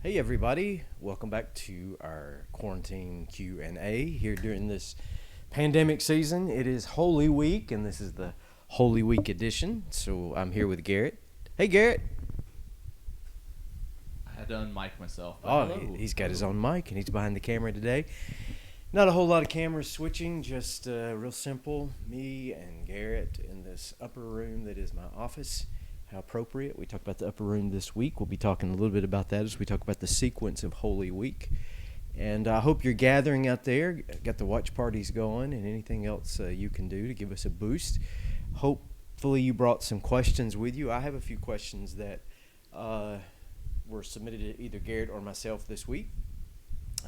Hey everybody, welcome back to our quarantine Q&A here during this pandemic season. It is Holy Week and this is the Holy Week edition. So I'm here with Garrett. Hey Garrett. I had to unmic myself, but Oh, hello. he's got his Hello. own mic and he's behind the camera today. Not a whole lot of cameras switching, just real simple. Me and Garrett in this upper room that is my office. How appropriate. We talked about the upper room this week. We'll be talking a little bit about that as we talk about the sequence of Holy Week. And I hope you're gathering out there, got the watch parties going, and anything else you can do to give us a boost. Hopefully, you brought some questions with you. I have a few questions that uh, were submitted to either Garrett or myself this week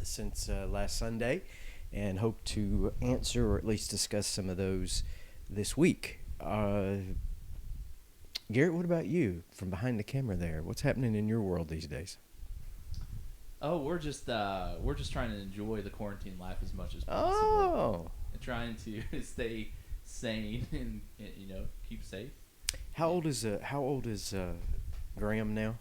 since last Sunday, and hope to answer or at least discuss some of those this week. Garrett, what about you from behind the camera there? What's happening in your world these days? Oh, we're just trying to enjoy the quarantine life as much as possible, Oh, and trying to stay sane and keep safe. how old is Graham now?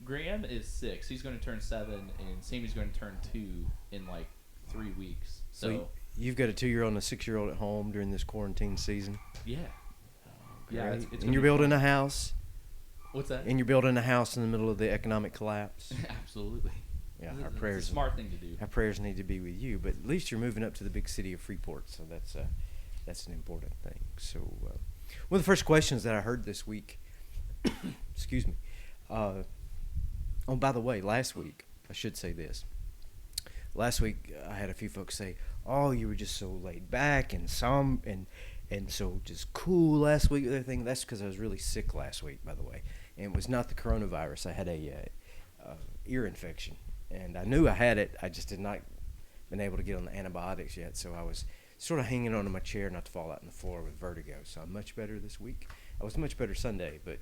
Graham is 6. He's going to turn 7, and Sammy's going to turn 2 in like 3 weeks. So You've got a 2-year-old and a 6-year-old at home during this quarantine season. yeah, yeah. Great. It's And gonna you're be building fun. a house. What's that? And you're building a house in the middle of the economic collapse. Absolutely. Yeah, It's, our it's prayers. a smart thing to do. Our prayers need to be with you, but at least you're moving up to the big city of Freeport, so that's an important thing. So, one of the first questions that I heard this week, excuse me. Oh, by the way, last week I should say this. Last week I had a few folks say, "Oh, you were just so laid back and and so just cool last week." With everything. That's because I was really sick last week, by the way, and it was not the coronavirus. I had a ear infection, and I knew I had it. I just did not been able to get on the antibiotics yet, so I was sort of hanging onto my chair not to fall out on the floor with vertigo. So I'm much better this week. I was much better Sunday, but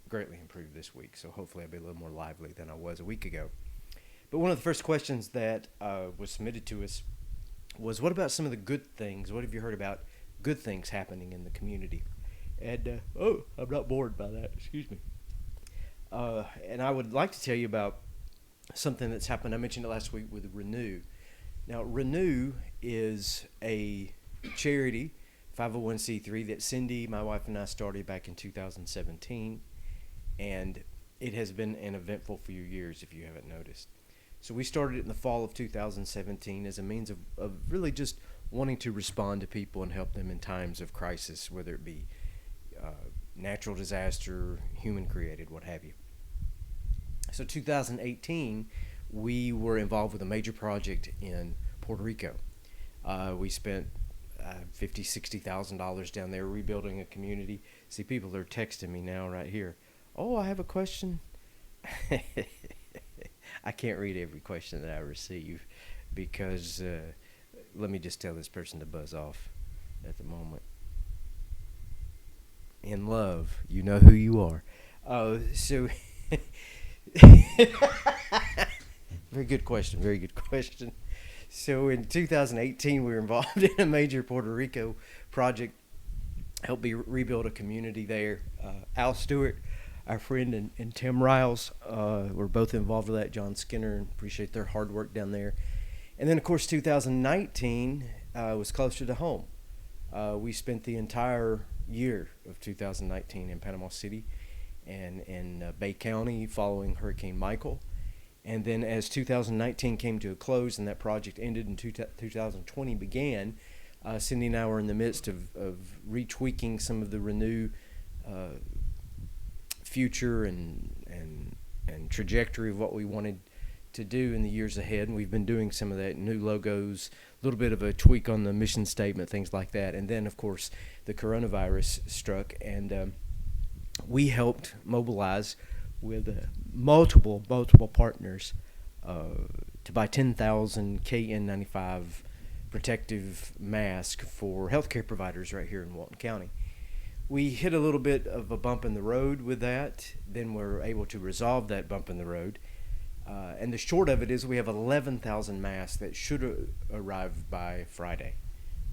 greatly improved this week. So hopefully I'll be a little more lively than I was a week ago. But one of the first questions that was submitted to us was, what about some of the good things? What have you heard about good things happening in the community? And, oh, I'm not bored by that. Excuse me. And I would like to tell you about something that's happened. I mentioned it last week with Renew. Now, Renew is a charity, 501c3, that Cindy, my wife, and I started back in 2017. And it has been an eventful few years, if you haven't noticed. So we started it in the fall of 2017 as a means of really just wanting to respond to people and help them in times of crisis, whether it be uh, natural disaster, human created, what have you. So 2018, we were involved with a major project in Puerto Rico. We spent $50,000, $60,000 down there rebuilding a community. See, people are texting me now right here. Oh, I have a question. I can't read every question that I receive because let me just tell this person to buzz off at the moment. In love, you know who you are. So very good question. Very good question. So in 2018, we were involved in a major Puerto Rico project, helped me rebuild a community there. Al Stewart, our friend, and Tim Riles were both involved with that. John Skinner, and appreciate their hard work down there. And then, of course, 2019 was closer to home. We spent the entire year of 2019 in Panama City and in Bay County following Hurricane Michael. And then as 2019 came to a close and that project ended and 2020 began, Cindy and I were in the midst of retweaking some of the Renew future and trajectory of what we wanted to do in the years ahead. And we've been doing some of that, new logos, a little bit of a tweak on the mission statement, things like that. And then, of course, the coronavirus struck, and we helped mobilize with multiple partners to buy 10,000 KN95 protective masks for healthcare providers right here in Walton County. We hit a little bit of a bump in the road with that. Then we're able to resolve that bump in the road. And the short of it is we have 11,000 masks that should arrive by Friday.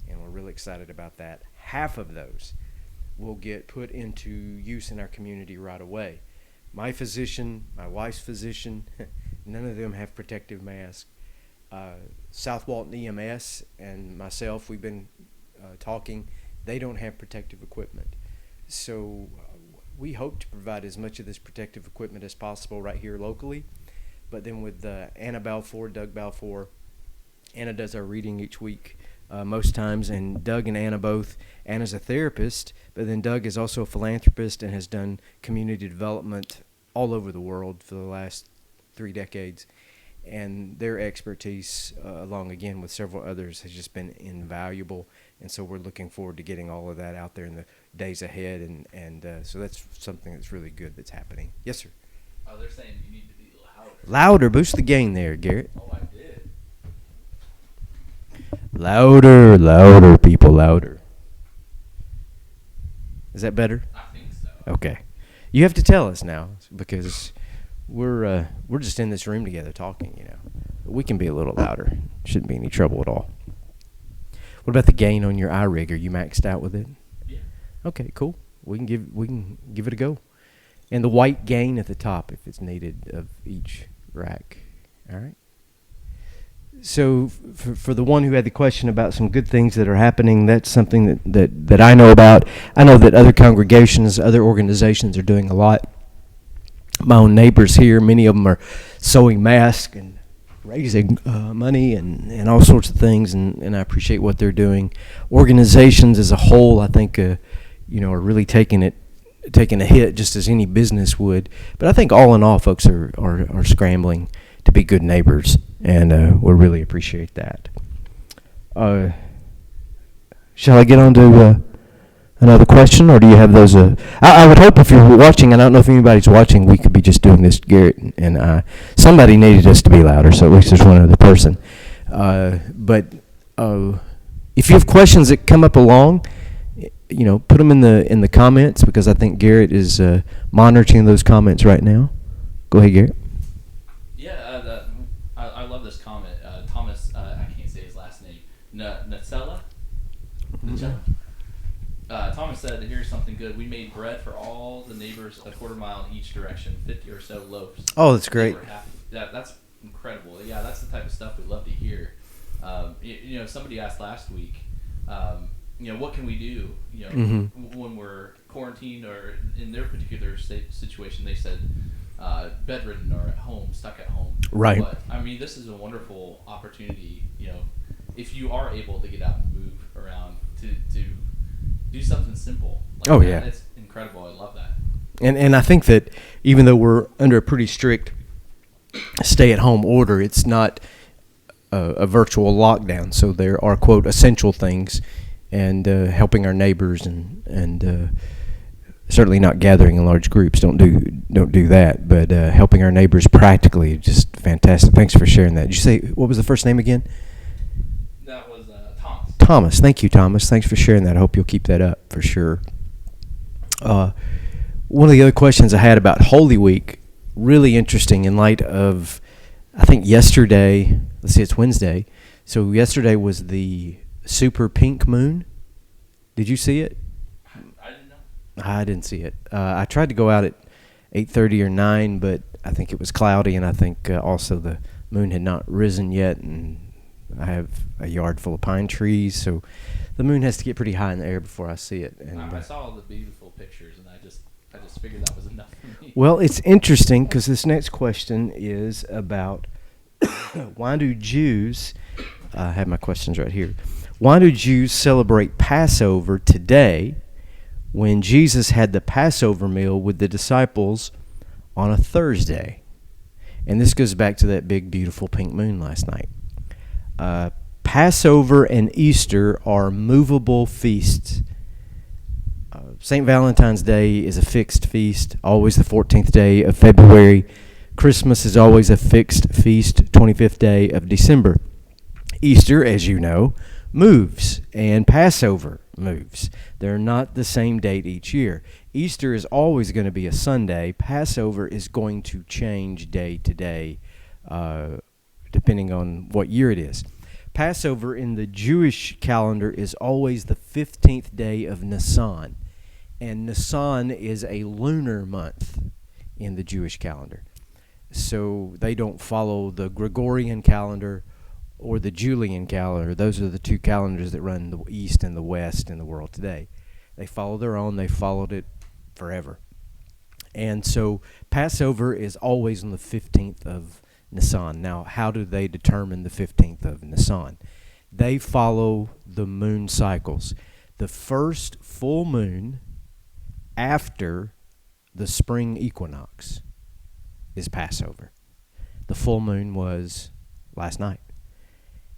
And we're really excited about that. Half of those will get put into use in our community right away. My physician, my wife's physician, None of them have protective masks. South Walton EMS and myself, we've been talking. They don't have protective equipment. So we hope to provide as much of this protective equipment as possible right here locally. But then with Anna Balfour, Doug Balfour, Anna does our reading each week most times, and Doug and Anna both. Anna's a therapist, but then Doug is also a philanthropist and has done community development all over the world for the last 3 decades. And their expertise, along again with several others, has just been invaluable. And so we're looking forward to getting all of that out there in the days ahead. And so that's something that's really good that's happening. Yes, sir. Oh, they're saying you need to be louder. Louder. Boost the gain there, Garrett. Oh, I did. Louder, louder, people, louder. Is that better? I think so. Okay. You have to tell us now because we're just in this room together talking, you know. We can be a little louder. Shouldn't be any trouble at all. What about the gain on your iRig? Are you maxed out with it? Yeah. Okay, cool. We can give it a go. And the white gain at the top if it's needed of each rack. All right. So for the one who had the question about some good things that are happening, that's something that I know about. I know that other congregations, other organizations are doing a lot. My own neighbors here, many of them are sewing masks and raising money and all sorts of things, and I appreciate what they're doing. Organizations as a whole, I think, are really taking a hit just as any business would. But I think all in all, folks are scrambling to be good neighbors, and we really appreciate that. Shall I get on to another question, or do you have those? I would hope if you're watching, and I don't know if anybody's watching, we could be just doing this, Garrett and I. Somebody needed us to be louder, so at least there's one other person. But if you have questions that come up along, put them in the comments, because I think Garrett is monitoring those comments right now. Go ahead, Garrett. Yeah, I love this comment. Thomas, I can't say his last name. Nacella? Thomas said, here's something good. We made bread for all the neighbors a quarter mile in each direction, 50 or so loaves. Oh, that's great. They were happy. That's incredible. Yeah, that's the type of stuff we love to hear. Somebody asked last week, what can we do, when we're quarantined, or in their particular situation, they said bedridden or at home, stuck at home. Right. But, this is a wonderful opportunity, if you are able to get out and move around to do something simple. Like yeah. It's incredible. I love that. And I think that even though we're under a pretty strict stay-at-home order, it's not a virtual lockdown. So there are, quote, essential things, and helping our neighbors and certainly not gathering in large groups. Don't do that. But helping our neighbors practically, just fantastic. Thanks for sharing that. Did you say, what was the first name again? That was Thomas. Thomas. Thank you, Thomas. Thanks for sharing that. I hope you'll keep that up for sure. One of the other questions I had about Holy Week, really interesting in light of, I think yesterday, let's see, it's Wednesday. So yesterday was the super pink moon. Did you see it? I didn't know. I didn't see it. I tried to go out at 8:30 or 9, but I think it was cloudy, and I think also the moon had not risen yet, and I have a yard full of pine trees, so the moon has to get pretty high in the air before I see it. And I saw all the beautiful pictures, and I just figured that was enough for me. Well, it's interesting because this next question is about why do Jews, I have my questions right here, why do Jews celebrate Passover today when Jesus had the Passover meal with the disciples on a Thursday? And this goes back to that big, beautiful pink moon last night. Passover and Easter are movable feasts. St. Valentine's Day is a fixed feast, always the 14th day of February. Christmas is always a fixed feast, 25th day of December. Easter, as you know, moves, and Passover moves. They're not the same date each year. Easter is always going to be a Sunday. Passover is going to change day to day, depending on what year it is. Passover in the Jewish calendar is always the 15th day of Nisan, and Nisan is a lunar month in the Jewish calendar. So they don't follow the Gregorian calendar or the Julian calendar. Those are the two calendars that run the East and the West in the world today. They follow their own. They followed it forever. And so Passover is always on the 15th of Nisan. Now, how do they determine the 15th of Nisan? They follow the moon cycles. The first full moon after the spring equinox is Passover. The full moon was last night.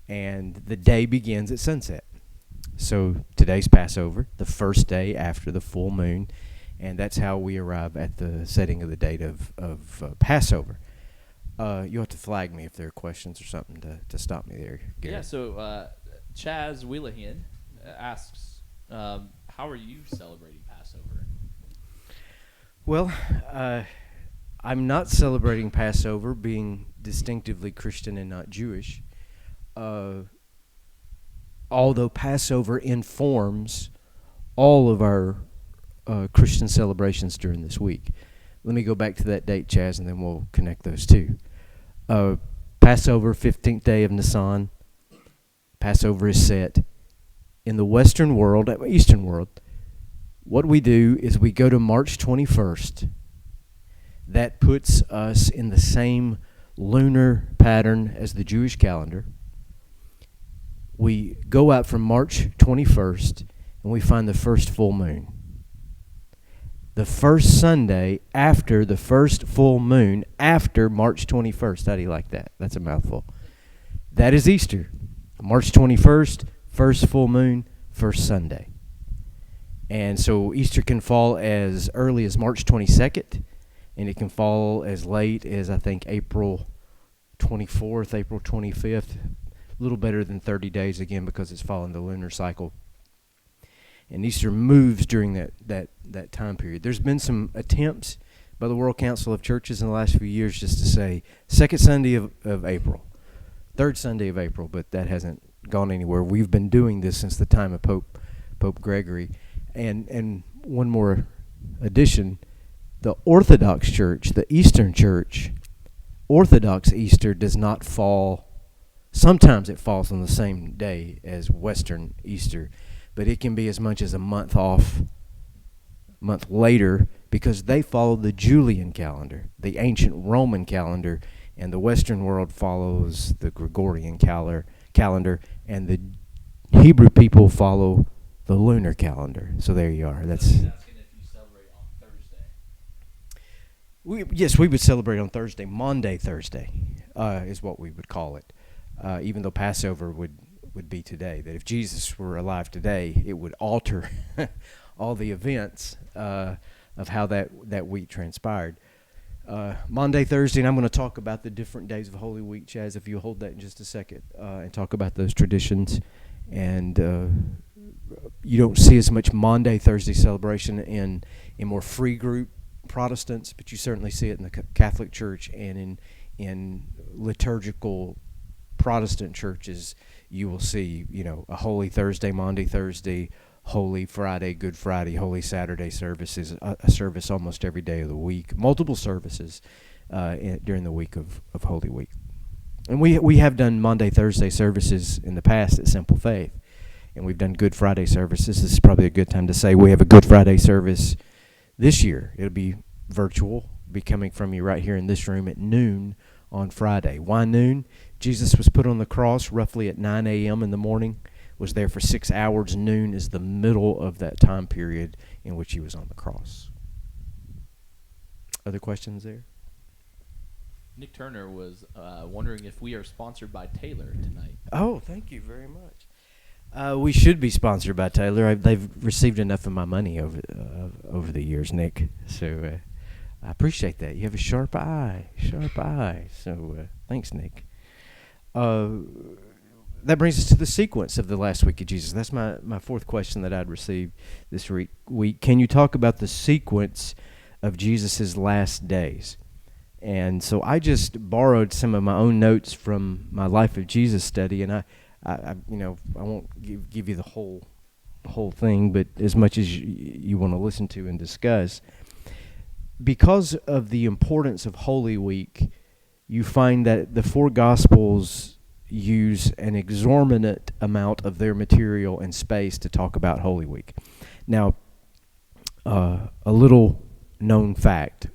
And the day begins at sunset. So today's Passover, the first day after the full moon, and that's how we arrive at the setting of the date of Passover. You'll have to flag me if there are questions or something to stop me there, Gary. Yeah, so Chaz Wheelahan asks, how are you celebrating Passover? Well, I'm not celebrating Passover, being distinctively Christian and not Jewish. Although Passover informs all of our Christian celebrations during this week. Let me go back to that date, Chaz, and then we'll connect those two. Passover, 15th day of Nisan. Passover is set. In the Western world, Eastern world, what we do is we go to March 21st. That puts us in the same lunar pattern as the Jewish calendar. We go out from March 21st, and we find the first full moon. The first Sunday after the first full moon, after March 21st. How do you like that? That's a mouthful. That is Easter. March 21st, first full moon, first Sunday. And so Easter can fall as early as March 22nd, and it can fall as late as, I think, April 24th, April 25th. A little better than 30 days, again, because it's following the lunar cycle. And Easter moves during that time period. There's been some attempts by the World Council of Churches in the last few years just to say second Sunday of April, third Sunday of April, but that hasn't gone anywhere. We've been doing this since the time of Pope Gregory. And one more addition, the Orthodox Church, the Eastern Church, Orthodox Easter does not fall. Sometimes it falls on the same day as Western Easter, but it can be as much as a month later, because they follow the Julian calendar, the ancient Roman calendar, and the Western world follows the Gregorian calendar, and the Hebrew people follow the lunar calendar. So there you are. That's. He's asking if you celebrate on Thursday. Yes, we would celebrate on Thursday. Maundy Thursday is what we would call it. Even though Passover would be today, that if Jesus were alive today, it would alter all the events of how that week transpired. Maundy, Thursday, and I'm going to talk about the different days of Holy Week, Chaz, if you hold that in just a second, and talk about those traditions. And you don't see as much Maundy, Thursday celebration in more free group Protestants, but you certainly see it in the Catholic Church and in liturgical Protestant churches. You will see, a Holy Thursday, Maundy Thursday, Holy Friday, Good Friday, Holy Saturday services, a service almost every day of the week, multiple services during the week of Holy Week. And we have done Maundy Thursday services in the past at Simple Faith, and we've done Good Friday services. This is probably a good time to say we have a Good Friday service this year. It'll be virtual, be coming from you right here in this room at noon on Friday. Why noon? Jesus was put on the cross roughly at 9 a.m. in the morning, was there for 6 hours. Noon is the middle of that time period in which he was on the cross. Other questions there? Nick Turner was wondering if we are sponsored by Taylor tonight. Oh, thank you very much. We should be sponsored by Taylor. They've received enough of my money over the years, Nick. So I appreciate that. You have a sharp eye. So thanks, Nick. That brings us to the sequence of the last week of Jesus. That's my fourth question that I'd received this week. Can you talk about the sequence of Jesus' last days? And so I just borrowed some of my own notes from my Life of Jesus study, and I won't give you the whole thing, but as much as you want to listen to and discuss. Because of the importance of Holy Week you find that the four Gospels use an exorbitant amount of their material and space to talk about Holy Week. Now, a little known fact,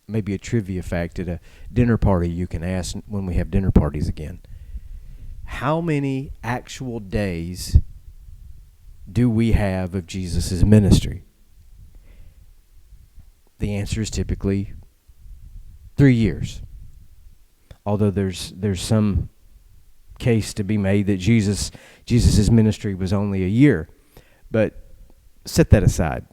maybe a trivia fact at a dinner party you can ask when we have dinner parties again. How many actual days do we have of Jesus' ministry? The answer is typically 3 years. Although there's some case to be made that Jesus' ministry was only a year. But set that aside.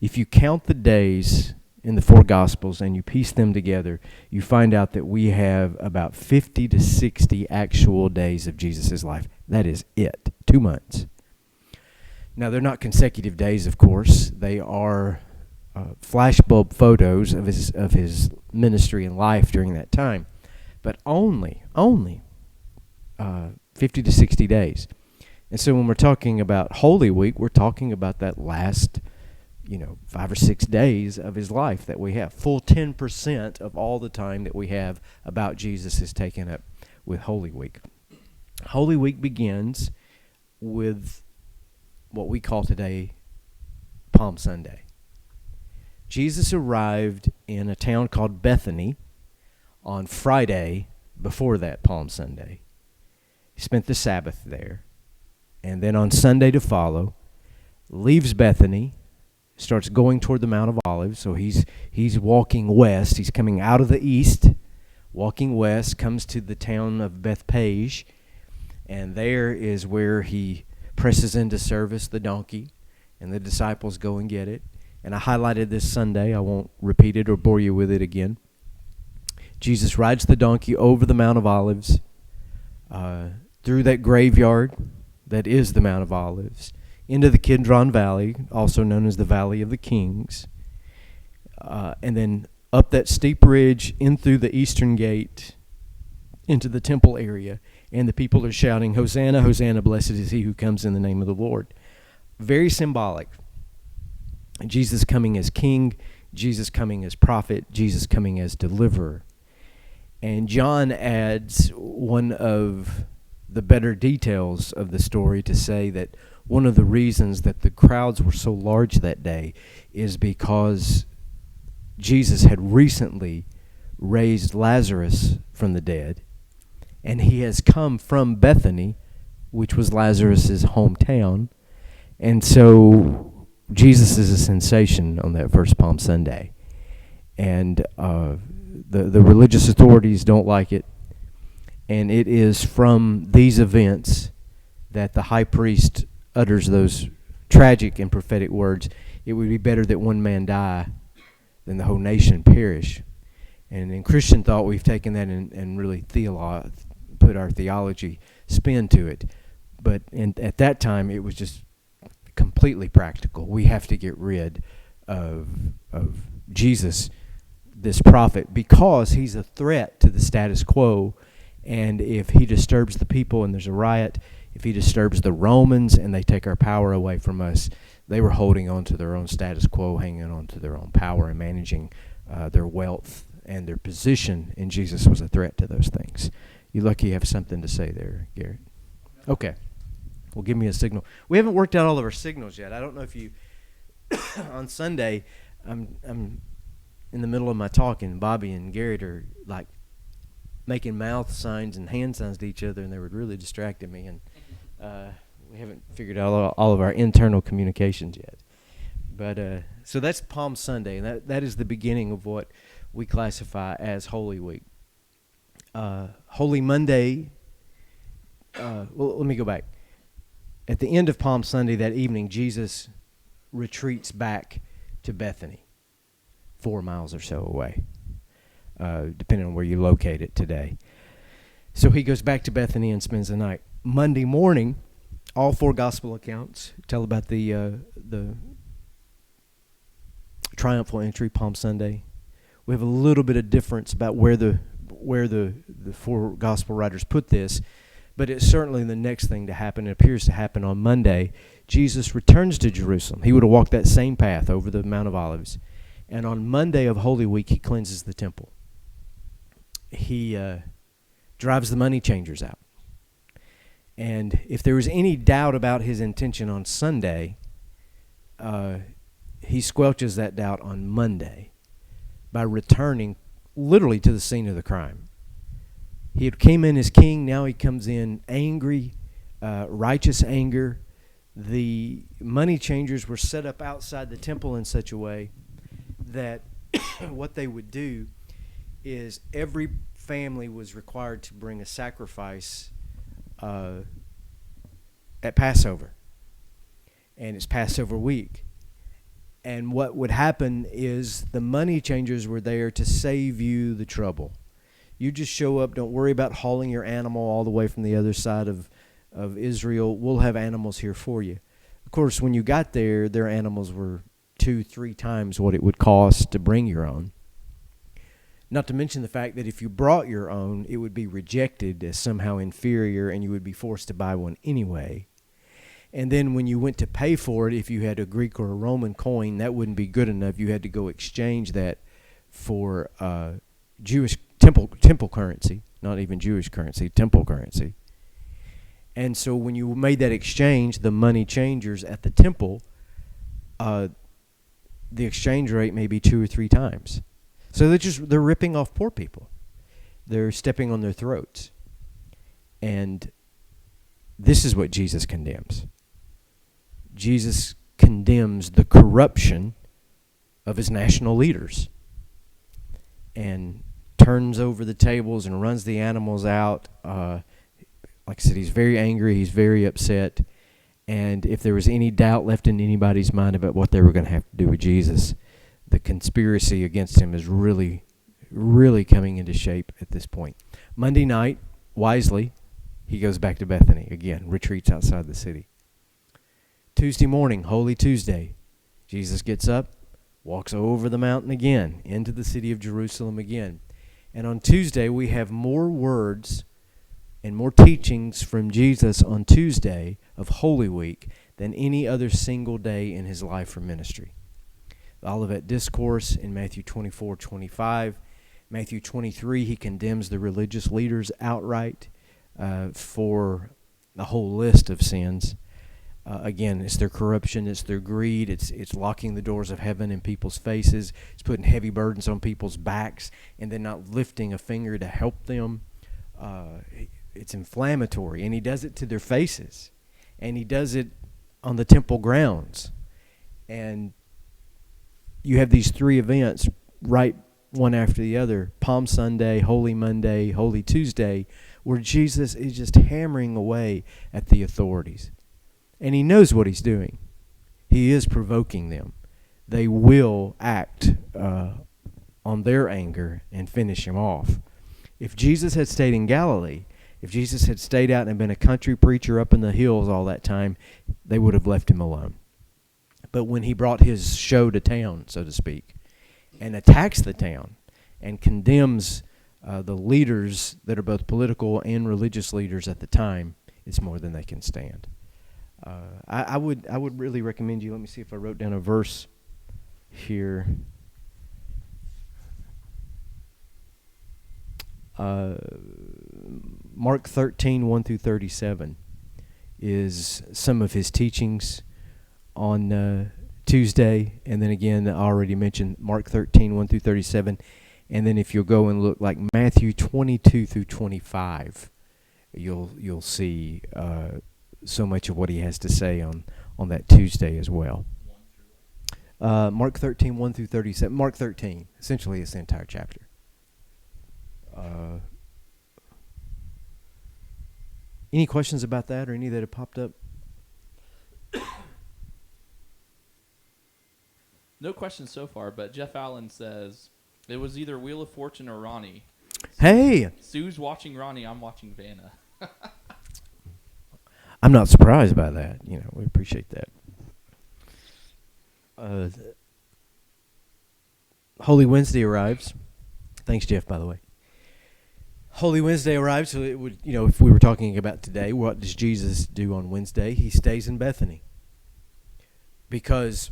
If you count the days in the four Gospels and you piece them together, you find out that we have about 50 to 60 actual days of Jesus' life. That is it. 2 months. Now, they're not consecutive days, of course. They are flashbulb photos of his ministry and life during that time. But only 50 to 60 days. And so when we're talking about Holy Week, we're talking about that last 5 or 6 days of his life that we have. Full 10% of all the time that we have about Jesus is taken up with Holy Week. Holy Week begins with what we call today Palm Sunday. Jesus arrived in a town called Bethany on Friday before that Palm Sunday. He spent the Sabbath there. And then on Sunday to follow, leaves Bethany, starts going toward the Mount of Olives. So he's walking west. He's coming out of the east, walking west, comes to the town of Bethpage, and there is where he presses into service the donkey, and the disciples go and get it. And I highlighted this Sunday. I won't repeat it or bore you with it again. Jesus rides the donkey over the Mount of Olives, through that graveyard that is the Mount of Olives, into the Kidron Valley, also known as the Valley of the Kings, and then up that steep ridge, in through the eastern gate, into the temple area, and the people are shouting, "Hosanna, Hosanna, blessed is he who comes in the name of the Lord." Very symbolic. Jesus coming as king, Jesus coming as prophet, Jesus coming as deliverer. And John adds one of the better details of the story to say that one of the reasons that the crowds were so large that day is because Jesus had recently raised Lazarus from the dead, and he has come from Bethany, which was Lazarus' hometown. And so Jesus is a sensation on that first Palm Sunday. And the religious authorities don't like it. And it is from these events that the high priest utters those tragic and prophetic words, "It would be better that one man die than the whole nation perish." And in Christian thought, we've taken that and really put our theology spin to it. But at that time, it was just completely practical. We have to get rid of Jesus, this prophet, because he's a threat to the status quo. And if he disturbs the people and there's a riot, if he disturbs the Romans and they take our power away from us, they were holding on to their own status quo, hanging on to their own power and managing their wealth and their position. And Jesus was a threat to those things. You're lucky you have something to say there, Garrett. Okay. Well, give me a signal. We haven't worked out all of our signals yet. I don't know if you, on Sunday, I'm in the middle of my talk, and Bobby and Garrett are like making mouth signs and hand signs to each other, and they were really distracting me. And we haven't figured out all of our internal communications yet. But so that's Palm Sunday, and that is the beginning of what we classify as Holy Week. Holy Monday. Well, let me go back. At the end of Palm Sunday that evening, Jesus retreats back to Bethany, 4 miles or so away, depending on where you locate it today. So he goes back to Bethany and spends the night. Monday morning, all four gospel accounts tell about the triumphal entry, Palm Sunday. We have a little bit of difference about where the four gospel writers put this, but it's certainly the next thing to happen. It appears to happen on Monday. Jesus returns to Jerusalem. He would have walked that same path over the Mount of Olives. And on Monday of Holy Week, he cleanses the temple. he drives the money changers out. And if there was any doubt about his intention on Sunday, he squelches that doubt on Monday by returning literally to the scene of the crime. He had came in as king. Now he comes in angry, righteous anger. The money changers were set up outside the temple in such a way that what they would do is every family was required to bring a sacrifice at Passover. And it's Passover week. And what would happen is the money changers were there to save you the trouble. You just show up. Don't worry about hauling your animal all the way from the other side of Israel. We'll have animals here for you. Of course, when you got there, their animals were 2-3 times what it would cost to bring your own. Not to mention the fact that if you brought your own, it would be rejected as somehow inferior and you would be forced to buy one anyway. And then when you went to pay for it, if you had a Greek or a Roman coin, that wouldn't be good enough. You had to go exchange that for Jewish temple currency, not even Jewish currency, temple currency. And so when you made that exchange, the money changers at the temple, the exchange rate may be 2 or 3 times. So they're ripping off poor people. They're stepping on their throats. And this is what Jesus condemns. Jesus condemns the corruption of his national leaders and turns over the tables and runs the animals out. Like I said, he's very angry. He's very upset. And if there was any doubt left in anybody's mind about what they were going to have to do with Jesus, the conspiracy against him is really, really coming into shape at this point. Monday night, wisely, he goes back to Bethany again, retreats outside the city. Tuesday morning, Holy Tuesday, Jesus gets up, walks over the mountain again, into the city of Jerusalem again. And on Tuesday, we have more words and more teachings from Jesus on Tuesday of Holy Week than any other single day in his life or ministry. The Olivet Discourse in Matthew 24:25. Matthew 23, he condemns the religious leaders outright for a whole list of sins. Again, it's their corruption, it's their greed, it's locking the doors of heaven in people's faces, it's putting heavy burdens on people's backs, and then not lifting a finger to help them. It's inflammatory, and he does it to their faces, and he does it on the temple grounds. And you have these 3 events right one after the other, Palm Sunday, Holy Monday, Holy Tuesday, where Jesus is just hammering away at the authorities. And he knows what he's doing. He is provoking them. They will act on their anger and finish him off. If Jesus had stayed in Galilee, if Jesus had stayed out and been a country preacher up in the hills all that time, they would have left him alone. But when he brought his show to town, so to speak, and attacks the town and condemns the leaders that are both political and religious leaders at the time, it's more than they can stand. I would really recommend you. Let me see if I wrote down a verse here. Mark 13:1-37 is some of his teachings on Tuesday, and then again I already mentioned Mark 13:1-37, and then if you'll go and look like Matthew 22-25, you'll see so much of what he has to say on that Tuesday as well. Mark 13:1-37. Mark 13, essentially it's the entire chapter. Any questions about that or any that have popped up? No questions so far, but Jeff Allen says it was either Wheel of Fortune or Ronnie. Hey! Sue's watching Ronnie, I'm watching Vanna. I'm not surprised by that. We appreciate that. Holy Wednesday arrives. Thanks, Jeff, by the way. Holy Wednesday arrives, so it would, if we were talking about today, what does Jesus do on Wednesday? He stays in Bethany because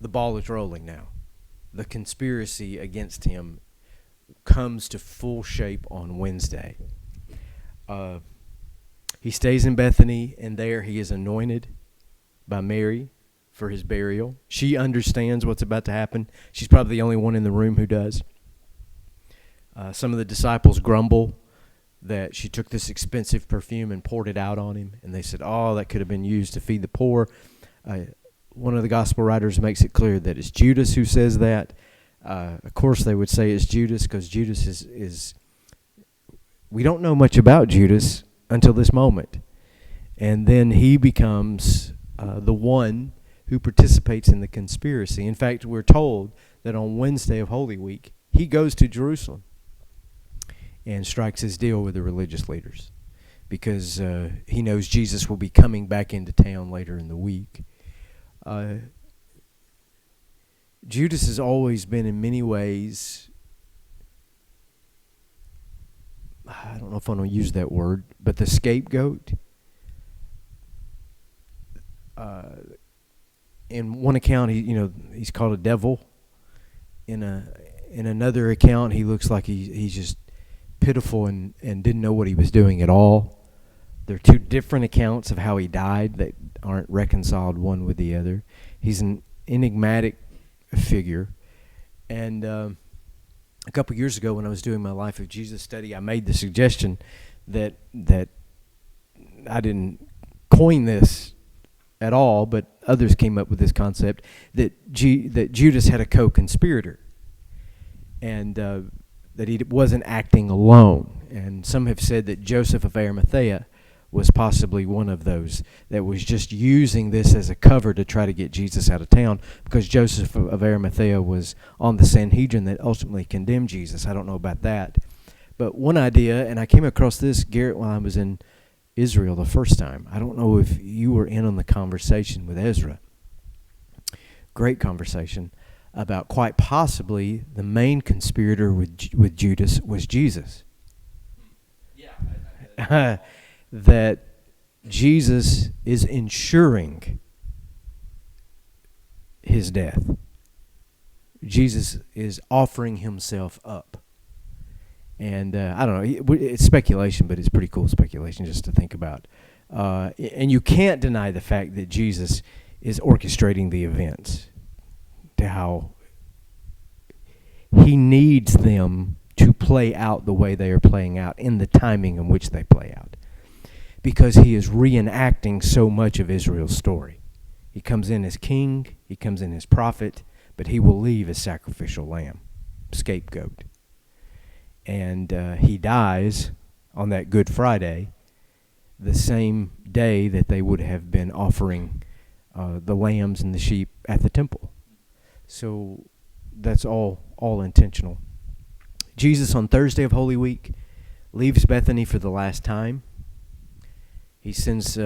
the ball is rolling now. The conspiracy against him comes to full shape on Wednesday. He stays in Bethany, and there he is anointed by Mary for his burial. She understands what's about to happen. She's probably the only one in the room who does. Some of the disciples grumble that she took this expensive perfume and poured it out on him, and they said, "Oh, that could have been used to feed the poor." One of the gospel writers makes it clear that it's Judas who says that. Of course, they would say it's Judas because Judas is. We don't know much about Judas until this moment, and then he becomes the one who participates in the conspiracy. In fact, we're told that on Wednesday of Holy Week, he goes to Jerusalem and strikes his deal with the religious leaders because he knows Jesus will be coming back into town later in the week. Judas has always been, in many ways, I don't know if I want to use that word, but the scapegoat. In one account, he's called a devil. In another account, he looks like he's just pitiful and didn't know what he was doing at all. There are two different accounts of how he died that aren't reconciled one with the other. He's an enigmatic figure. And a couple years ago when I was doing my Life of Jesus study, I made the suggestion that I didn't coin this at all, but others came up with this concept that Judas had a co-conspirator and that he wasn't acting alone. And some have said that Joseph of Arimathea was possibly one of those that was just using this as a cover to try to get Jesus out of town, because Joseph of Arimathea was on the Sanhedrin that ultimately condemned Jesus. I don't know about that. But one idea, and I came across this, Garrett, while I was in Israel the first time. I don't know if you were in on the conversation with Ezra. Great conversation about quite possibly the main conspirator with Judas was Jesus. Yeah. That Jesus is ensuring his death. Jesus is offering himself up. And I don't know, it's speculation, but it's pretty cool speculation just to think about. And you can't deny the fact that Jesus is orchestrating the events, to how he needs them to play out the way they are playing out in the timing in which they play out. Because he is reenacting so much of Israel's story. He comes in as king, he comes in as prophet, but he will leave as sacrificial lamb, scapegoat. And he dies on that Good Friday, the same day that they would have been offering the lambs and the sheep at the temple. So that's all intentional. Jesus on Thursday of Holy Week leaves Bethany for the last time. He sends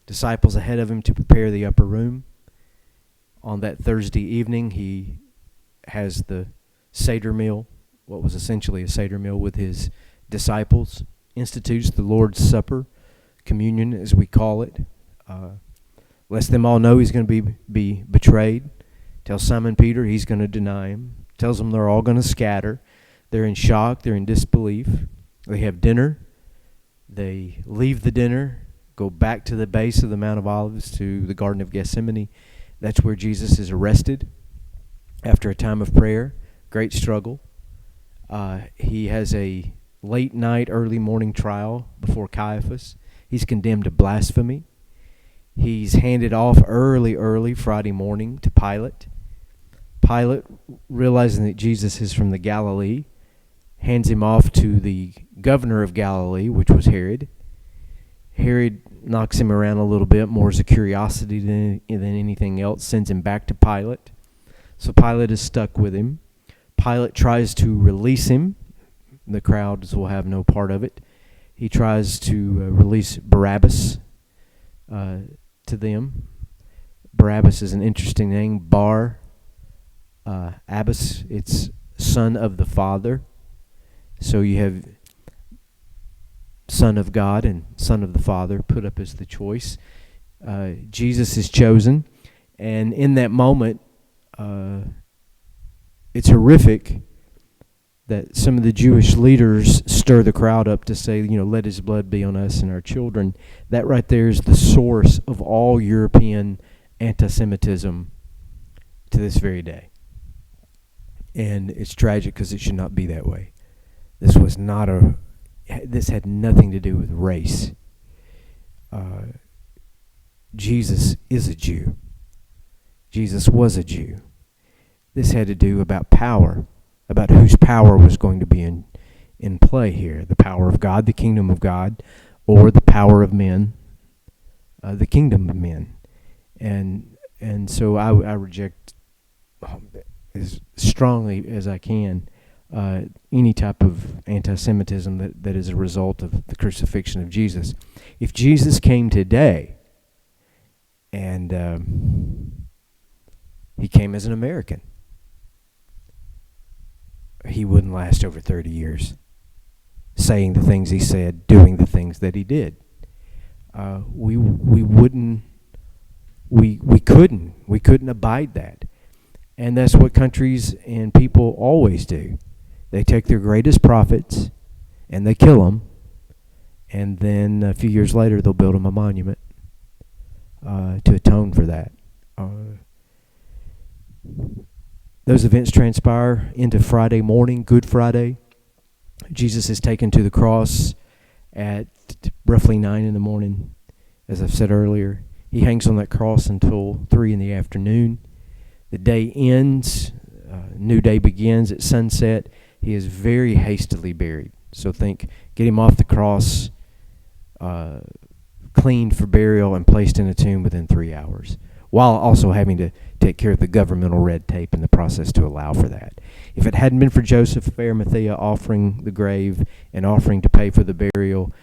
disciples ahead of him to prepare the upper room. On that Thursday evening, he has the Seder meal, what was essentially a Seder meal with his disciples, institutes the Lord's Supper, communion as we call it. Lets them all know he's going to be betrayed. Tells Simon Peter he's going to deny him. Tells them they're all going to scatter. They're in shock. They're in disbelief. They have dinner. They leave the dinner, go back to the base of the Mount of Olives to the Garden of Gethsemane. That's where Jesus is arrested after a time of prayer. Great struggle. He has a late night, early morning trial before Caiaphas. He's condemned to blasphemy. He's handed off early Friday morning to Pilate. Pilate, realizing that Jesus is from the Galilee, hands him off to the governor of Galilee, which was Herod. Herod knocks him around a little bit, more as a curiosity than anything else, sends him back to Pilate. So Pilate is stuck with him. Pilate tries to release him. The crowds will have no part of it. He tries to release Barabbas to them. Barabbas is an interesting name. Abbas, it's son of the Father. So you have Son of God and Son of the Father put up as the choice. Jesus is chosen, and in that moment, it's horrific that some of the Jewish leaders stir the crowd up to say, let his blood be on us and our children. That right there is the source of all European anti-Semitism to this very day. And it's tragic because it should not be that way. This had nothing to do with race. Jesus is a Jew. Jesus was a Jew. This had to do about power, about whose power was going to be in play here. The power of God, the kingdom of God, or the power of men, the kingdom of men. And so I reject as strongly as I can any type of anti-Semitism that is a result of the crucifixion of Jesus. If Jesus came today and he came as an American, he wouldn't last over 30 years saying the things he said, doing the things that he did. We couldn't abide that. And that's what countries and people always do. They take their greatest prophets and they kill them, and then a few years later they'll build them a monument to atone for that. Those events transpire into Friday morning, Good Friday. Jesus is taken to the cross at roughly 9 in the morning, as I've said earlier. He hangs on that cross until 3 in the afternoon. The day ends, new day begins at sunset. He is very hastily buried. So think, get him off the cross, cleaned for burial, and placed in a tomb within 3 hours, while also having to take care of the governmental red tape in the process to allow for that. If it hadn't been for Joseph of Arimathea offering the grave and offering to pay for the burial,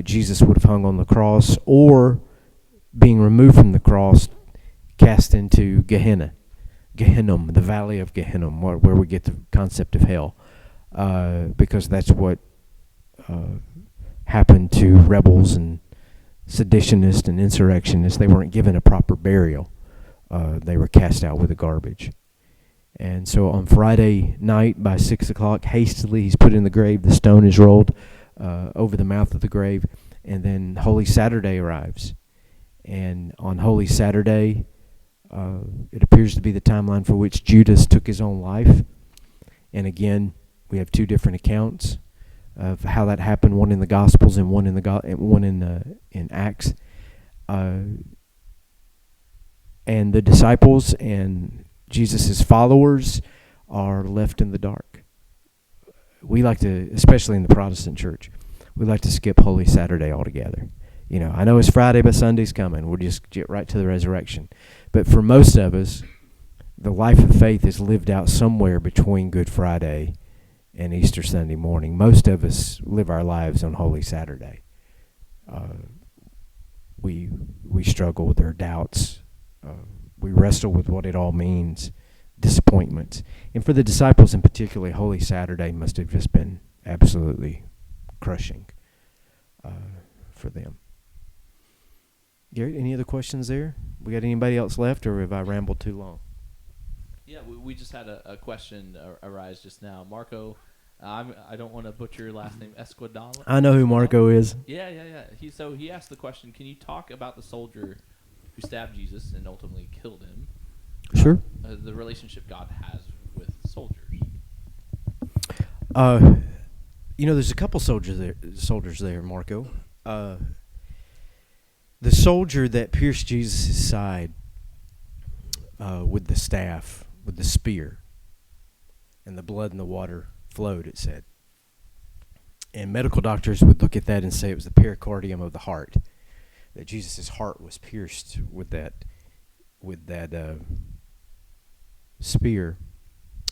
Jesus would have hung on the cross, or being removed from the cross, cast into Gehenna, the valley of Gehenna, where we get the concept of hell, because that's what happened to rebels and seditionists and insurrectionists. They weren't given a proper burial. They were cast out with the garbage. And so on Friday night by 6 o'clock, hastily he's put in the grave. The stone is rolled over the mouth of the grave. And then Holy Saturday arrives. And on Holy Saturday, it appears to be the timeline for which Judas took his own life. And again, we have two different accounts of how that happened, one in the Gospels and one in Acts. And the disciples and Jesus' followers are left in the dark. We like to, especially in the Protestant church, we like to skip Holy Saturday altogether. I know it's Friday, but Sunday's coming. We'll just get right to the resurrection. But for most of us, the life of faith is lived out somewhere between Good Friday and Easter Sunday morning. Most of us live our lives on Holy Saturday. We struggle with our doubts. We wrestle with what it all means, disappointments. And for the disciples in particular, Holy Saturday must have just been absolutely crushing for them. Garrett, any other questions there? We got anybody else left, or have I rambled too long? Yeah, we just had a question arise just now. Marco, I don't want to butcher your last name, Esquidala. I know who Marco is. Yeah. He asked the question, can you talk about the soldier who stabbed Jesus and ultimately killed him? Sure. The relationship God has with soldiers. There's a couple soldiers there, Marco. The soldier that pierced Jesus' side with the staff, with the spear, and the blood and the water flowed, it said. And medical doctors would look at that and say it was the pericardium of the heart, that Jesus' heart was pierced with that spear,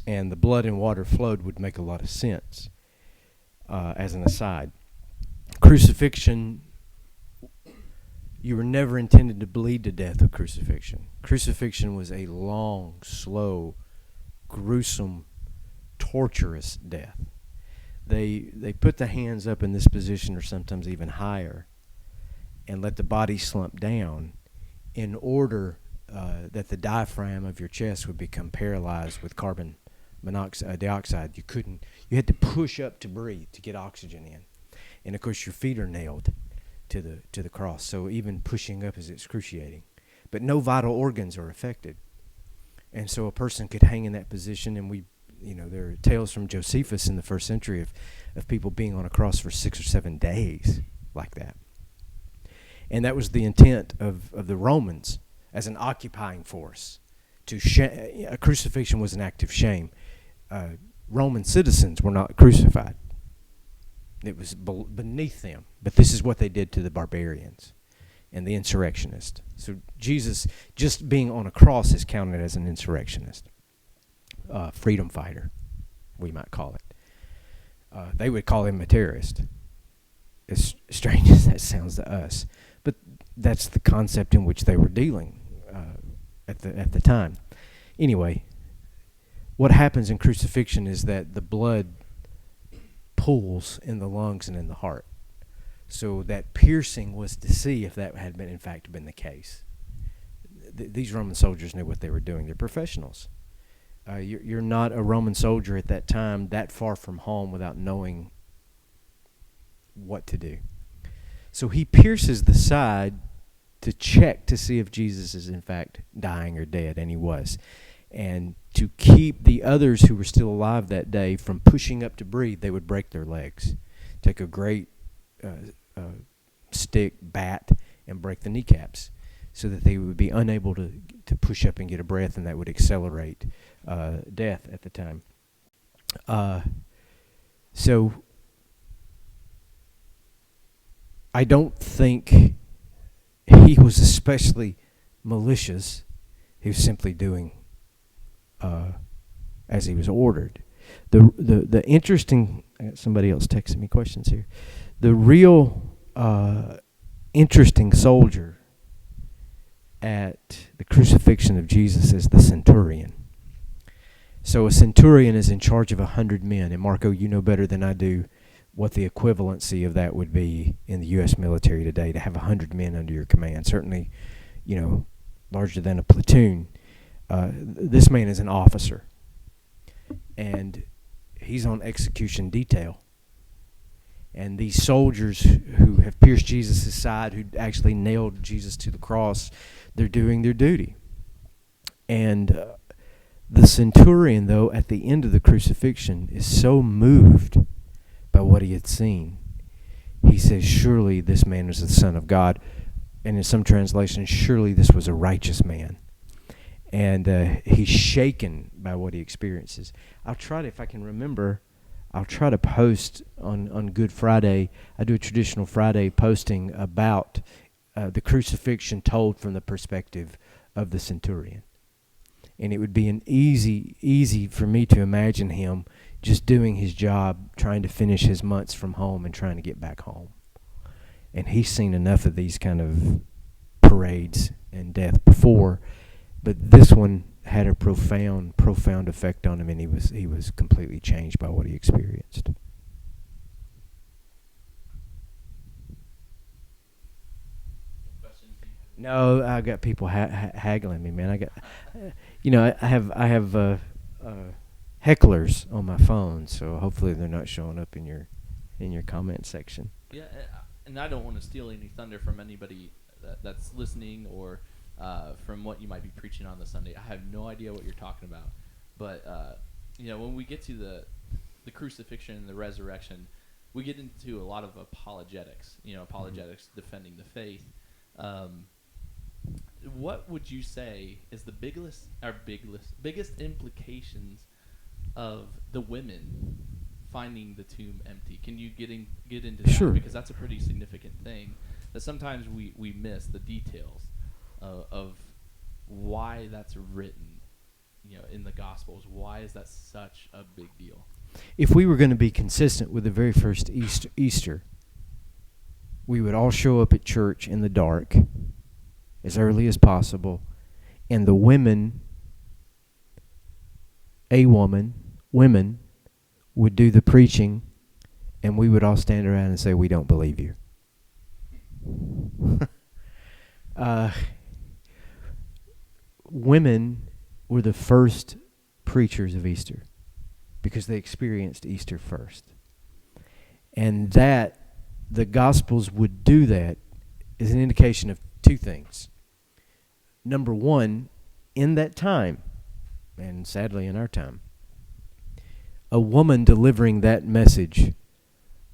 and the blood and water flowed would make a lot of sense. As an aside, crucifixion, you were never intended to bleed to death with crucifixion. Crucifixion was a long, slow, gruesome, torturous death. They put the hands up in this position, or sometimes even higher, and let the body slump down in order that the diaphragm of your chest would become paralyzed with carbon dioxide. You had to push up to breathe to get oxygen in. And of course your feet are nailed to the cross. So even pushing up is excruciating. But no vital organs are affected. And so a person could hang in that position, and there are tales from Josephus in the first century of people being on a cross for 6 or 7 days like that. And that was the intent of the Romans as an occupying force. A crucifixion was an act of shame. Roman citizens were not crucified. It was beneath them. But this is what they did to the barbarians and the insurrectionists. So Jesus, just being on a cross, is counted as an insurrectionist. Freedom fighter, we might call it. They would call him a terrorist. As strange as that sounds to us. But that's the concept in which they were dealing at the time. Anyway, what happens in crucifixion is that the blood pools in the lungs and in the heart. So that piercing was to see if that had been, in fact, been the case. These Roman soldiers knew what they were doing. They're professionals. You're not a Roman soldier at that time that far from home without knowing what to do. So he pierces the side to check to see if Jesus is in fact dying or dead, and he was. And to keep the others who were still alive that day from pushing up to breathe, they would break their legs. Take a great stick, bat, and break the kneecaps so that they would be unable to push up and get a breath, and that would accelerate death at the time. So I don't think he was especially malicious. He was simply doing as he was ordered. The interesting, I got somebody else texting me questions here. The real interesting soldier at the crucifixion of Jesus is the centurion. So a centurion is in charge of 100 men. And Marco, you know better than I do what the equivalency of that would be in the U.S. military today, to have 100 men under your command. Certainly, larger than a platoon. This man is an officer. And he's on execution detail. And these soldiers who have pierced Jesus' side, who actually nailed Jesus to the cross, they're doing their duty. And the centurion, though, at the end of the crucifixion, is so moved by what he had seen. He says, surely this man is the Son of God. And in some translations, surely this was a righteous man. And he's shaken by what he experiences. I'll try to, if I can remember, I'll try to post on Good Friday. I do a traditional Friday posting about the crucifixion told from the perspective of the centurion. And it would be an easy for me to imagine him just doing his job, trying to finish his months from home and trying to get back home. And he's seen enough of these kind of parades and death before, but this one had a profound effect on him, and he was completely changed by what he experienced. No, I got people haggling me, man. I have hecklers on my phone, so hopefully they're not showing up in your comment section. Yeah, and I don't want to steal any thunder from anybody that's listening or from what you might be preaching on this Sunday. I have no idea what you're talking about, but when we get to the crucifixion and the resurrection, we get into a lot of apologetics. Apologetics, defending the faith. What would you say is the biggest implications of the women finding the tomb empty? Can you get into that? Sure. Because that's a pretty significant thing that sometimes we miss the details of why that's written, in the Gospels. Why is that such a big deal? If we were going to be consistent with the very first Easter, we would all show up at church in the dark as early as possible, and the women would do the preaching, and we would all stand around and say, we don't believe you. Women were the first preachers of Easter. because they experienced Easter first. And that the Gospels would do that is an indication of two things. Number one, in that time, and sadly in our time, a woman delivering that message,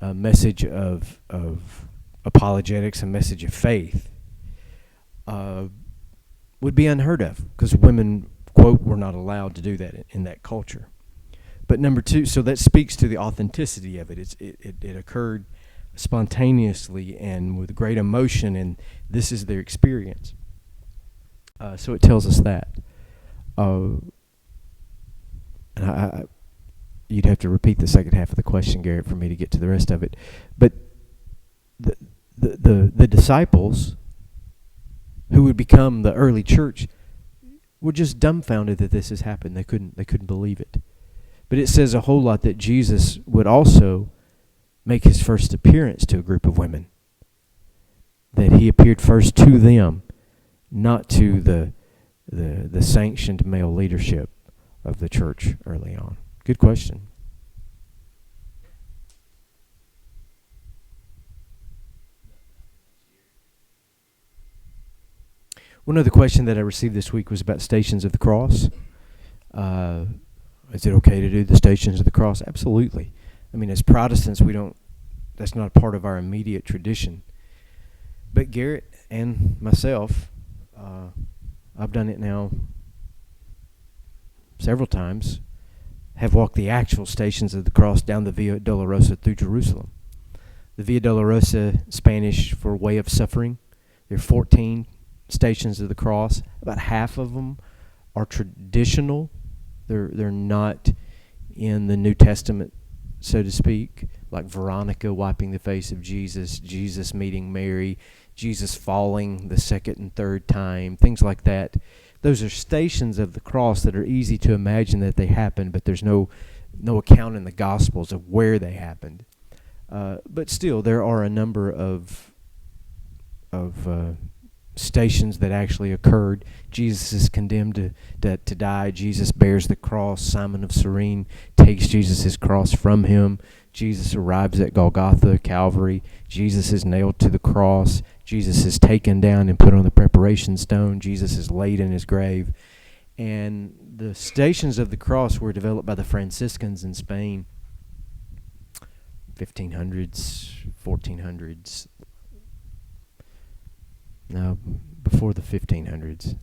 a message of apologetics, a message of faith, would be unheard of, because women, quote, were not allowed to do that in that culture. But number two, so that speaks to the authenticity of it. It occurred spontaneously and with great emotion, and this is their experience. So it tells us that. And you'd have to repeat the second half of the question, Garrett, for me to get to the rest of it. But the disciples who would become the early church were just dumbfounded that this has happened. They couldn't believe it. But it says a whole lot that Jesus would also make his first appearance to a group of women. That he appeared first to them, not to the sanctioned male leadership of the church early on. Good question. One other question that I received this week was about Stations of the Cross. Is it okay to do the Stations of the Cross? Absolutely. I mean, as Protestants, that's not a part of our immediate tradition. But Garrett and myself, I've done it now several times, have walked the actual Stations of the Cross down the Via Dolorosa through Jerusalem. The Via Dolorosa, Spanish for way of suffering. There are 14 Stations of the Cross. About half of them are traditional. They're not in the New Testament, so to speak, like Veronica wiping the face of Jesus, Jesus meeting Mary, Jesus falling the second and third time, things like that. Those are Stations of the Cross that are easy to imagine that they happened, but there's no account in the Gospels of where they happened. But still, there are a number of stations that actually occurred. Jesus is condemned to die. Jesus bears the cross. Simon of Cyrene takes Jesus' cross from him. Jesus arrives at Golgotha, Calvary. Jesus is nailed to the cross. Jesus is taken down and put on the preparation stone. Jesus is laid in his grave. And the Stations of the Cross were developed by the Franciscans in Spain, 1500s, 1400s. No, before the 1500s.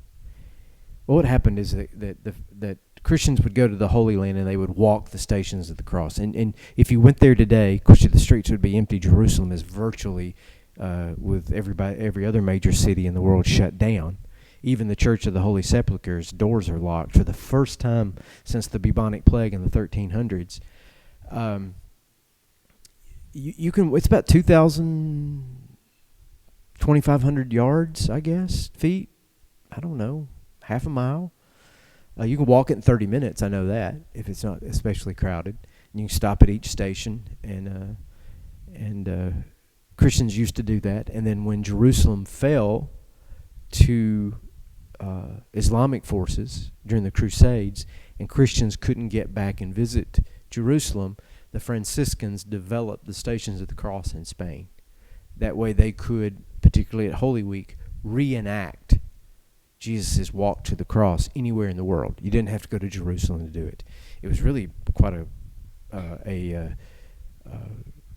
Well, what happened is that Christians would go to the Holy Land and they would walk the Stations of the Cross. And if you went there today, of course, the streets would be empty. Jerusalem is virtually, with every other major city in the world, shut down. Even the Church of the Holy Sepulchre's doors are locked for the first time since the bubonic plague in the 1300s. You can. It's about 2,500 yards, I guess, feet. I don't know, half a mile. You can walk it in 30 minutes. I know that, if it's not especially crowded. And you can stop at each station, and Christians used to do that. And then when Jerusalem fell to Islamic forces during the Crusades, and Christians couldn't get back and visit Jerusalem, the Franciscans developed the Stations of the Cross in Spain. That way they could, particularly at Holy Week, reenact Jesus' walk to the cross anywhere in the world. You didn't have to go to Jerusalem to do it. It was really quite a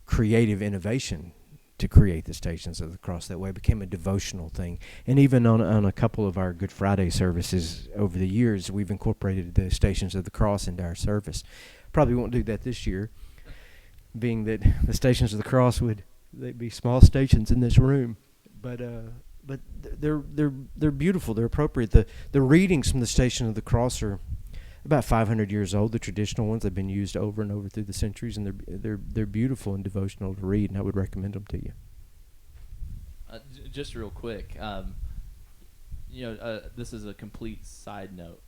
creative innovation to create the Stations of the Cross that way. It became a devotional thing. And even on a couple of our Good Friday services over the years, we've incorporated the Stations of the Cross into our service. Probably won't do that this year, being that the Stations of the Cross they'd be small stations in this room. But they're beautiful. They're appropriate. The readings from the Station of the Cross are about 500 years old. The traditional ones, they've been used over and over through the centuries, and they're beautiful and devotional to read, and I would recommend them to you. Just real quick, this is a complete side note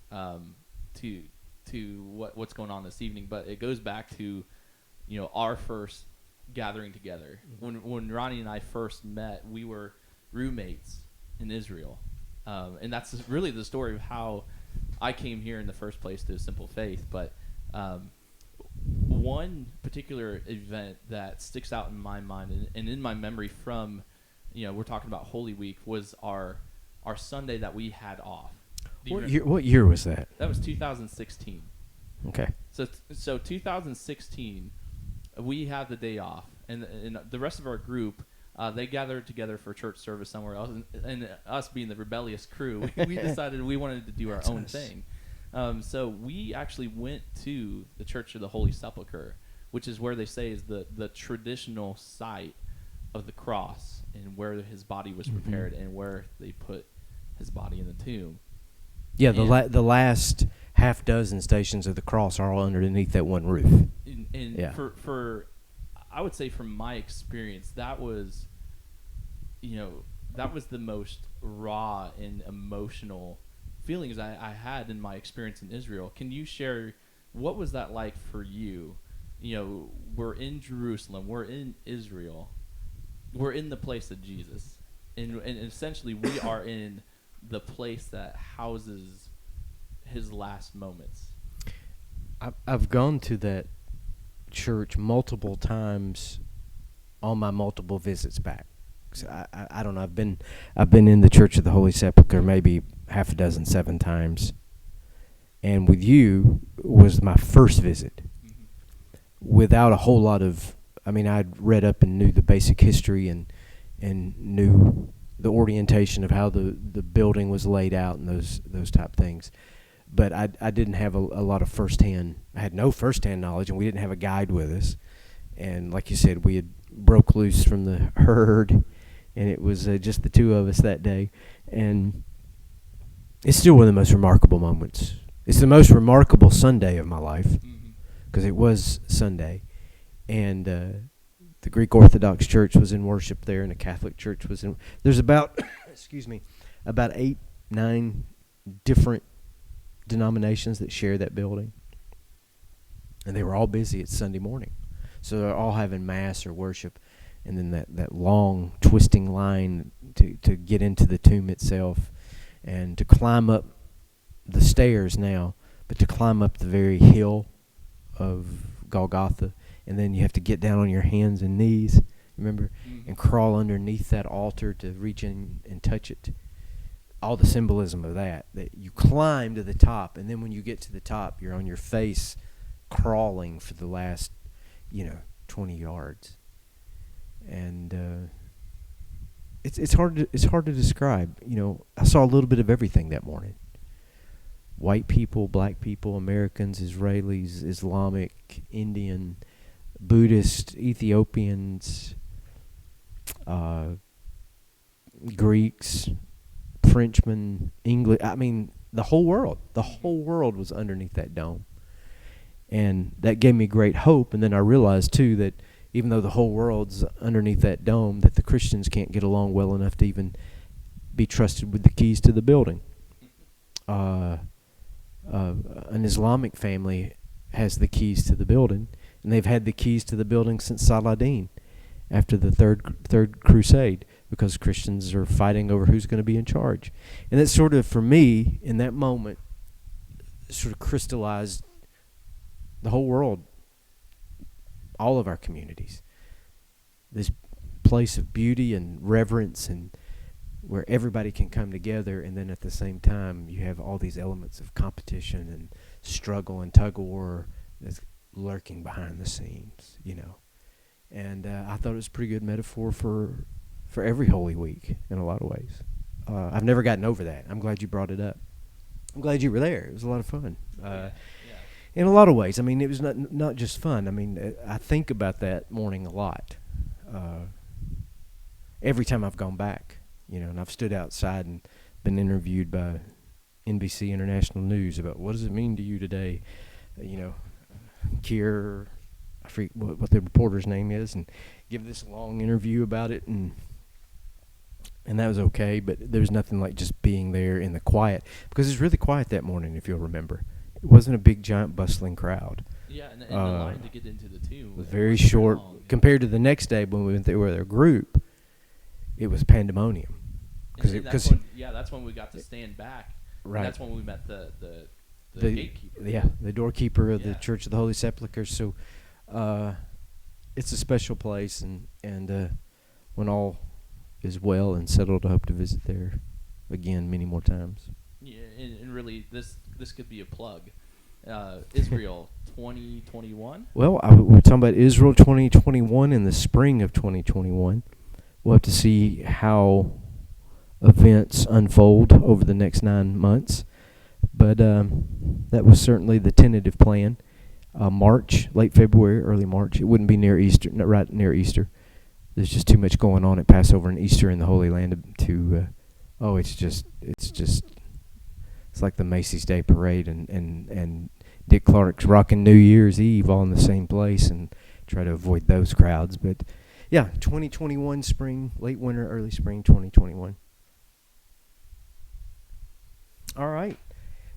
to what's going on this evening, but it goes back to our first gathering together. When Ronnie and I first met, we were roommates in Israel, and that's really the story of how I came here in the first place to Simple Faith. But one particular event that sticks out in my mind and in my memory from, we're talking about Holy Week, was our Sunday that we had off. What year was that? That was 2016. Okay. So 2016, we had the day off, and the rest of our group, they gathered together for church service somewhere else, and us being the rebellious crew, we decided we wanted to do our own thing. So we actually went to the Church of the Holy Sepulchre, which is where they say is the traditional site of the cross and where his body was prepared and where they put his body in the tomb. Yeah, the last half dozen stations of the cross are all underneath that one roof. And for I would say from my experience, that was the most raw and emotional feelings I had in my experience in Israel. Can you share what was that like for you? We're in Jerusalem, we're in Israel, we're in the place of Jesus, and essentially we are in the place that houses his last moments. I've gone to that church multiple times on my multiple visits back. So I don't know. I've been in the Church of the Holy Sepulchre maybe half a dozen, 7 times, and with you was my first visit. Without a whole lot of, I'd read up and knew the basic history and knew the orientation of how the building was laid out and those type things. But I didn't have a lot of firsthand. I had no firsthand knowledge, and we didn't have a guide with us. And like you said, we had broke loose from the herd, and it was just the two of us that day. And it's still one of the most remarkable moments. It's the most remarkable Sunday of my life, because it was Sunday. And the Greek Orthodox Church was in worship there, and the Catholic Church was in. There's about, about 8, 9 different denominations that share that building, and they were all busy. It's Sunday morning, so they're all having mass or worship, and then that long twisting line to get into the tomb itself, and to climb up the stairs now, but to climb up the very hill of Golgotha, and then you have to get down on your hands and knees, remember, and crawl underneath that altar to reach in and touch it. All the symbolism of that you climb to the top, and then when you get to the top, you're on your face crawling for the last 20 yards, and it's hard to describe. I saw a little bit of everything that morning. White people, black people, Americans, Israelis, Islamic, Indian, Buddhist, Ethiopians, Greeks, Frenchmen, English. The whole world. The whole world was underneath that dome. And that gave me great hope. And then I realized, too, that even though the whole world's underneath that dome, that the Christians can't get along well enough to even be trusted with the keys to the building. An Islamic family has the keys to the building, and they've had the keys to the building since Saladin, after the third crusade, because Christians are fighting over who's going to be in charge. And that sort of, for me, in that moment, sort of crystallized the whole world, all of our communities. This place of beauty and reverence, and where everybody can come together, and then at the same time you have all these elements of competition and struggle and tug of war that's lurking behind the scenes, And I thought it was a pretty good metaphor for every Holy Week in a lot of ways. I've never gotten over that. I'm glad you brought it up. I'm glad you were there. It was a lot of fun. In a lot of ways. It was not just fun. I think about that morning a lot. Every time I've gone back, and I've stood outside and been interviewed by NBC International News about what does it mean to you today, Keir, I forget what the reporter's name is, and give this long interview about it, and that was okay, but there's nothing like just being there in the quiet, because it's really quiet that morning, if you'll remember. It wasn't a big, giant, bustling crowd. Yeah, and the line to get into the tomb was very short. Compared to the next day when we went there with our group, it was pandemonium. That's when we got to stand back. Right. That's when we met the gatekeeper. Yeah, the doorkeeper of the Church of the Holy Sepulchre. So it's a special place, and when all is well and settled, I hope to visit there again many more times. Yeah, and really, this could be a plug. Israel 2021. Well, we're talking about Israel 2021 in the spring of 2021. We'll have to see how events unfold over the next 9 months, but that was certainly the tentative plan. March, late February, early March. It wouldn't be near Easter, right near Easter. There's just too much going on at Passover and Easter in the Holy Land it's like the Macy's Day Parade and Dick Clark's rocking New Year's Eve all in the same place, and try to avoid those crowds. But yeah, 2021 spring, late winter, early spring 2021. All right.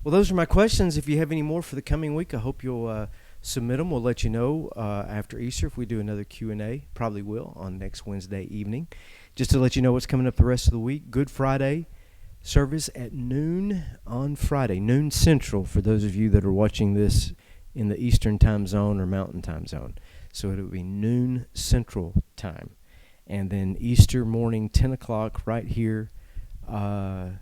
Well, those are my questions. If you have any more for the coming week, I hope you'll submit them. We'll let you know after Easter if we do another Q&A. Probably will on next Wednesday evening. Just to let you know what's coming up the rest of the week. Good Friday service at noon on Friday, noon Central, for those of you that are watching this in the Eastern time zone or Mountain time zone. So it will be noon Central time. And then Easter morning, 10 o'clock right here, 10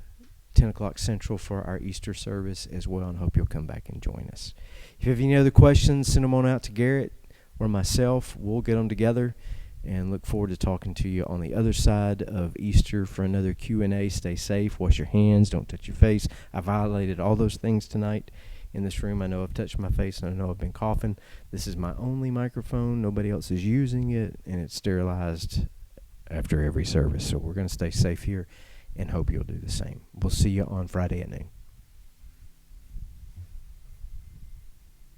o'clock Central for our Easter service as well, and hope you'll come back and join us. If you have any other questions, send them on out to Garrett or myself. We'll get them together, and look forward to talking to you on the other side of Easter for another Q&A. Stay safe, wash your hands, don't touch your face. I violated all those things tonight in this room. I know I've touched my face, and I know I've been coughing. This is my only microphone. Nobody else is using it, and it's sterilized after every service. So we're going to stay safe here and hope you'll do the same. We'll see you on Friday at noon.